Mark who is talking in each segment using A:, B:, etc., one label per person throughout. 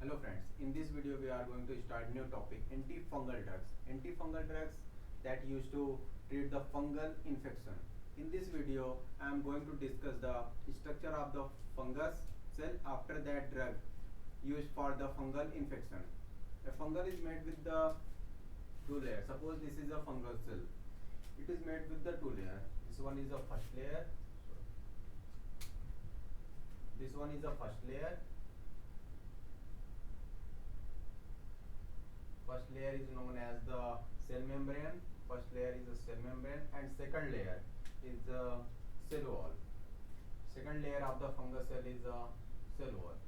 A: Hello friends, in this video we are going to start new topic, antifungal drugs. Antifungal drugs that used to treat the fungal infection. In this video I am going to discuss the structure of the fungus cell after that drug used for the fungal infection. A fungal is made with the two layers. Suppose this is a fungal cell. It is made with the two layers. This one is the first layer. This one is the first layer. First layer is known as the cell membrane. First layer is the cell membrane, and second layer is the cell wall. Second layer of the fungus cell is the cell wall.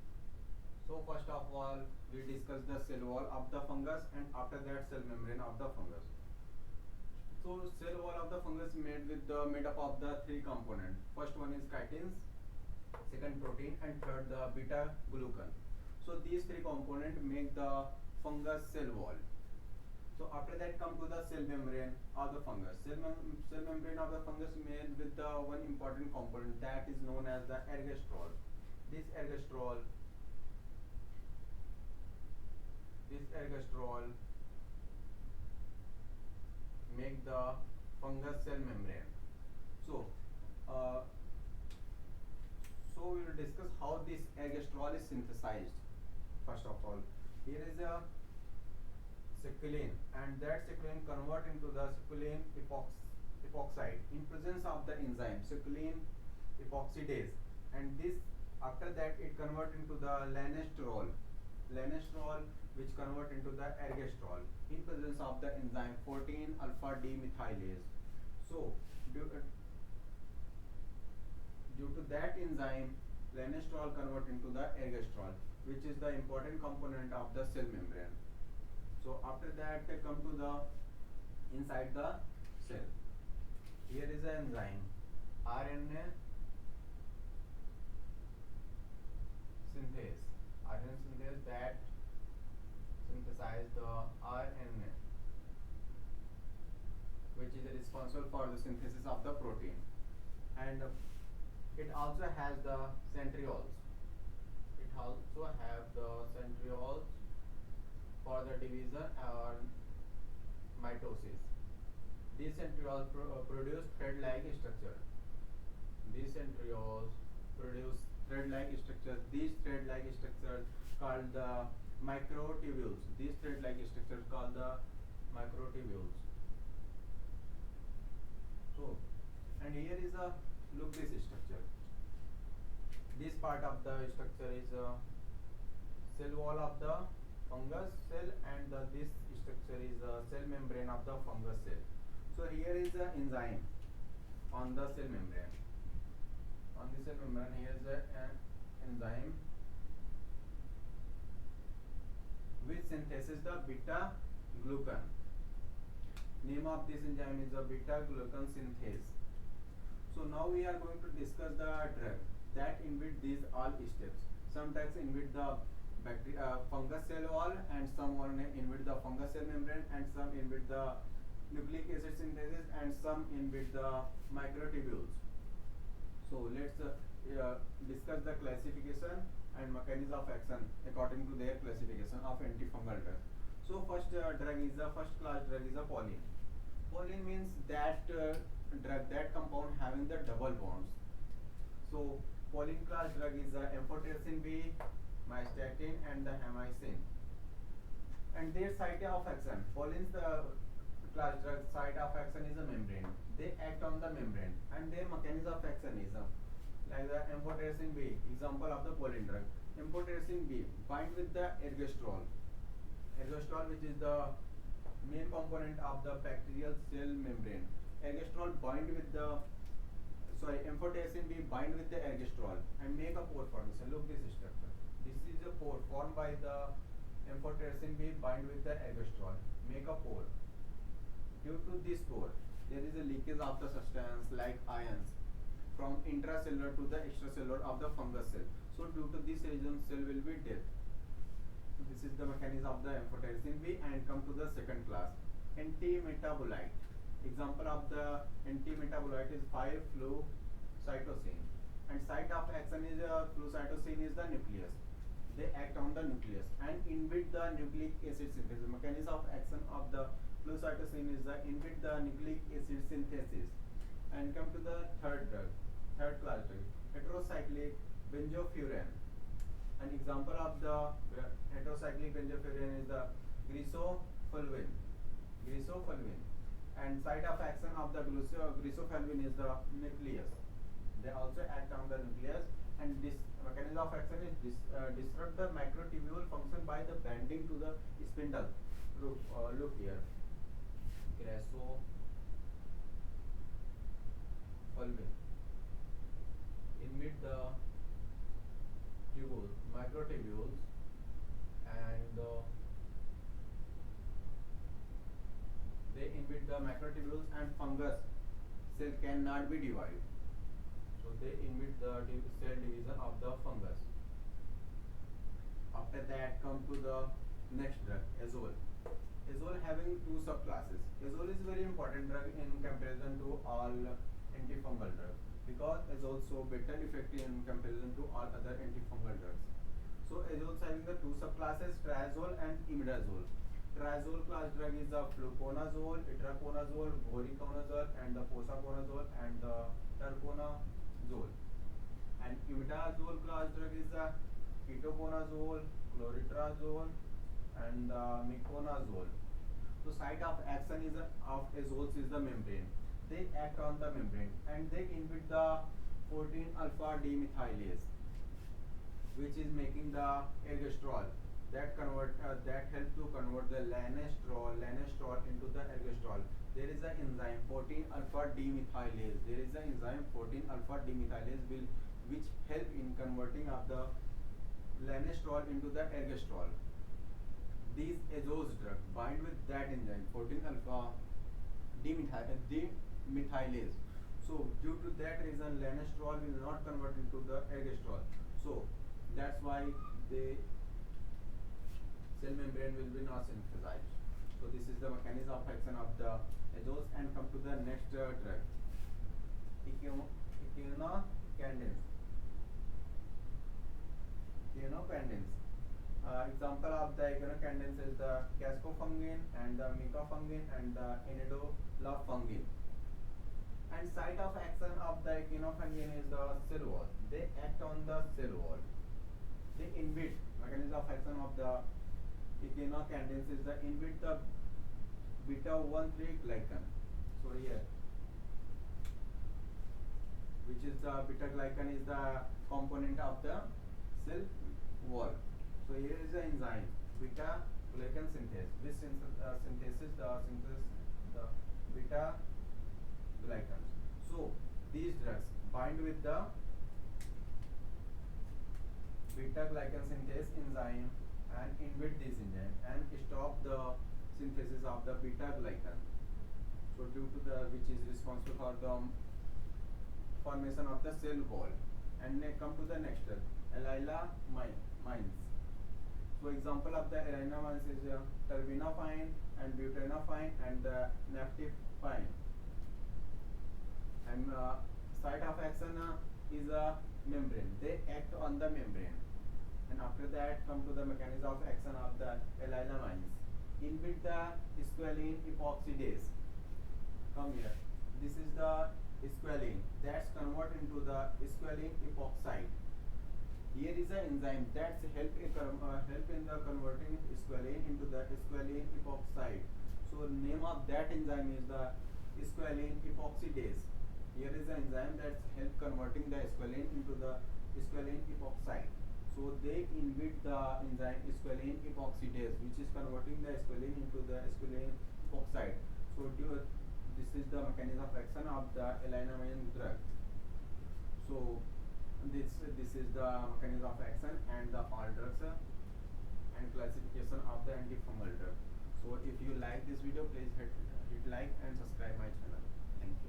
A: So first of all, we discuss the cell wall of the fungus, and after that cell membrane of the fungus. So cell wall of the fungus made up of the three components. First one is chitins, second protein, and third the beta glucan. So these three components make the fungus cell wall. So after that come to the cell membrane of the fungus. Cell membrane of the fungus made with the one important component that is known as the ergosterol. This ergosterol make the fungus cell membrane. So we will discuss how this ergosterol is synthesized. First of all, here is a succulin, and that succulin convert into the succulin epoxide in presence of the enzyme succulin epoxidase, and this after that it convert into the lanesterol which convert into the ergosterol in presence of the enzyme 14 alpha D methylase. So due to that enzyme, lanesterol convert into the ergosterol, which is the important component of the cell membrane. So after that come to the inside the cell. Here is the enzyme RNA synthase. RNA synthase that synthesize the RNA, which is responsible for the synthesis of the protein, and it also has the centrioles. It also have the centrioles for the division or mitosis. These centrioles produce thread-like structure. These centrioles produce thread-like structures. These thread-like structures called the microtubules. These thread-like structures called the microtubules. So, and here is a look this structure. This part of the structure is a cell wall of the fungus cell, and this structure is a cell membrane of the fungus cell. So here is the enzyme on the cell membrane. On the cell membrane, here is an enzyme which synthesis the beta glucan. Name of this enzyme is the beta glucan synthase. So now we are going to discuss the drug that inhibit these all steps. Some drugs inhibit the fungus cell wall, and some one inhibit the fungus cell membrane, and some inhibit the nucleic acid synthesis, and some inhibit the microtubules. So let's discuss the classification and mechanism of action according to their classification of antifungal drug. So first drug is the first class drug is a Pauline. Pauline means that drug, that compound having the double bonds. So Pauline class drug is the amphotericin B, myostatin, and the hemicin. And their site of action, Pauline's class drug site of action is a membrane. They act on the membrane, and their mechanism of action is like the amphotericin B, example of the Pauline drug. Amphotericin B bind with the ergosterol, which is the main component of the bacterial cell membrane. Ergosterol bind with the amphotericin B bind with the ergosterol and make a pore formation. Look this structure. This is a pore formed by the amphotericin B bind with the ergosterol, make a pore. Due to this pore, there is a leakage of the substance like ions from intracellular to the extracellular of the fungus cell. So due to this reason, cell will be dead. So this is the mechanism of the amphotericin B. And come to the second class, antimetabolite. Example of the antimetabolite is 5-flucytosine, and site of action is flucytosine is the nucleus. They act on the the nucleus and inhibit the nucleic acid synthesis. Mechanism of action of the flucytosine is the inhibit the nucleic acid synthesis. And come to the third drug, third class drug, heterocyclic benzofuran. An example of the heterocyclic benzofuran is the grisofulvin. Grisofulvin. And site of action of the grisofulvin is the nucleus. They also act on the nucleus, and this mechanism of action is disrupt the microtubule function by the binding to the spindle. Look here. Grisofulvin inhibit the tubules, microtubules, and they inhibit the microtubules, and fungus cell cannot be divided. So they inhibit the cell division of the fungus. After that, come to the next drug, azole. Azole having two subclasses. Azole is very important drug in comparison to all antifungal drugs because azole so better effective in comparison to all other antifungal drugs. So azole having the two subclasses, triazole and imidazole. Triazole class drug is the fluconazole, itraconazole, voriconazole, and the posaconazole and the terconazole. And imidazole class drug is the ketoconazole, chlorotrazole, and miconazole. So site of action is of azoles is the membrane. They act on the membrane and they inhibit the 14 alpha demethylase, which is making the ergosterol. That help to convert the lanestrol into the ergosterol. There is an enzyme 14 alpha demethylase. There is an enzyme 14 alpha demethylase which help in converting of the lanestrol into the ergosterol. These azole drugs bind with that enzyme 14 alpha demethylase. So due to that reason, lanestrol will not convert into the ergosterol. So that's why the cell membrane will be not synthesized. So this is the mechanism of action of the azoles. And come to the next drug, echinocandins. Example of the echinocandins is the cascofungin and the micafungin and the inidolafungin. And site of action of the echinofungin is the cell wall. They act on the cell wall. They inhibit mechanism of action of the echinocandins is the inhibit the beta-1,3 glycan. So here, which is the beta glycan is the component of the cell wall. So here is the enzyme beta glycan synthase. This synthesis the beta glycans. So these drugs bind with the beta glycan synthase enzyme and inhibit this enzyme and stop the synthesis of the beta glycan. So due to the which is responsible for the formation of the cell wall. And come to the next step, allylamines. So example of the allylamines is terbinafine and butanafine and naftifine. And site of action is a membrane. They act on the membrane. And after that, come to the mechanism of action of the allylamines. Inhibit the squalene epoxidase. Come here. This is the squalene that's convert into the squalene epoxide. Here is an enzyme that's help in the converting squalene into the squalene epoxide. So name of that enzyme is the squalene epoxidase. Here is an enzyme that's help converting the squalene into the squalene epoxide. So they inhibit the enzyme squalene epoxidase, which is converting the squalene into the squalene epoxide. So this is the mechanism of action of the allylamine drug. So this is the mechanism of action and the all drugs and classification of the antifungal drug. So if you like this video, please hit like and subscribe my channel. Thank you.